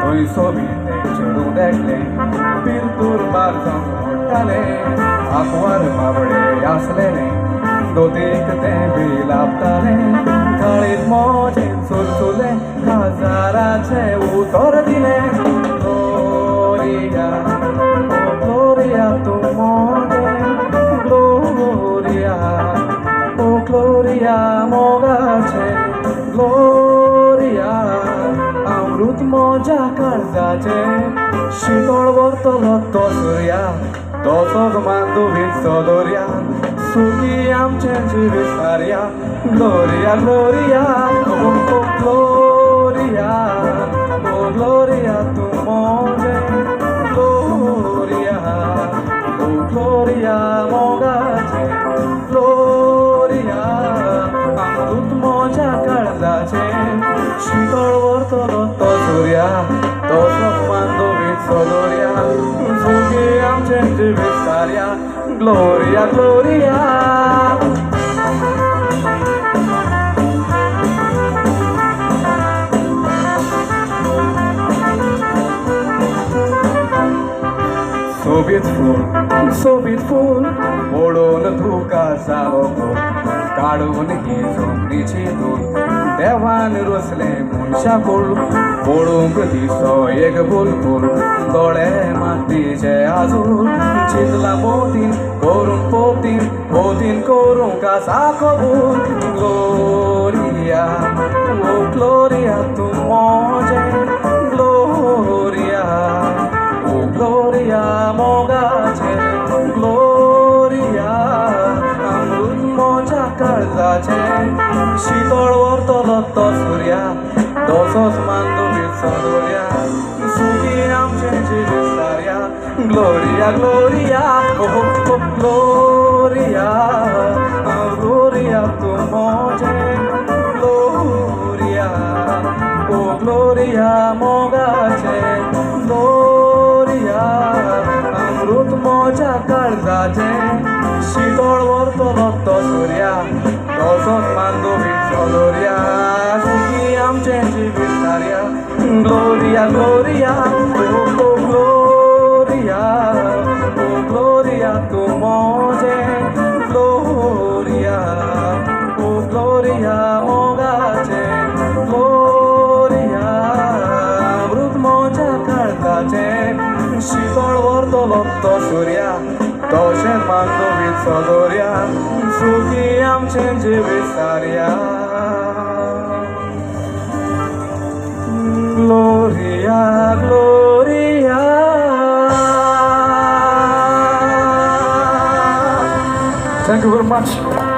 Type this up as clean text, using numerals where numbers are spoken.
Tôi sobite churu dekle pinturbar samotale akwar mabde aslene do dekte bilaptale khalit moje sulsule hazara che utor dile gloria oh gloria tu moje gloria oh gloria mogache gloria अमृत मोजा कर्जाचे शीतळ वरतलो तो सूर्या तो सोग मांदुवीत सोदोर्या सुखी आमचे जिवीत सार्या Gloria Gloria ओ Gloria ओ Gloria तू मोजे ग्लोरिया ओ ग्लोरिया मोगाचे ग्लोरिया अमृत मोजा कर्जाचे शीतळ वरतलो तो सूर्या तो मांदोवीत सोदोर्या सुखी आमचे जिवीत सार्या ग्लोरिया ग्लोरिया सोबीत फूल ओढून तुका जालो काढून ही जमनीची धूल देवान रोसले मनशा कोळ पळोवंक दिसो एक बुलबुल दोळे मातीचे आजूल चिंतला पोतीन पोतीन करूंक आसा कबूल ग्लोरिया ओ ग्लोरिया तू मोजे ग्लोरिया ओ ग्लोरिया मोगाचे ग्लोरिया अमृत मोजा कर्जाचे शीतळ वरतलो तो सूर्या तसोच मांदोवीत सोदोर्या सुखी आमचे जिवीत सार्या ग्लोरिया ग्लोरिया ओ ग्लोरिया ग्लोरिया तू मोजे ग्लोरिया ओ ग्लोरिया मोगाचे ग्लोरिया अमृत मोजा कर्जाचे शीतळ वरतलो तो सूर्या तसोच मांदोवीत सोदोर्या सुखी आमचे जिवीत सार्या ग्लोरिया ग्लोरिया ओ ग्लोरिया ओ ग्लोरिया तू मोजे ग्लोरिया ओ ग्लोरिया मोगाचे ग्लोरिया अमृत मोजा कर्जाचे शीतळ वरतलो तो सूर्या तशेंच मांदोवीत सोदोर्या सुखी आमचे जिवीत सार्या Gloria Gloria Thank you very much.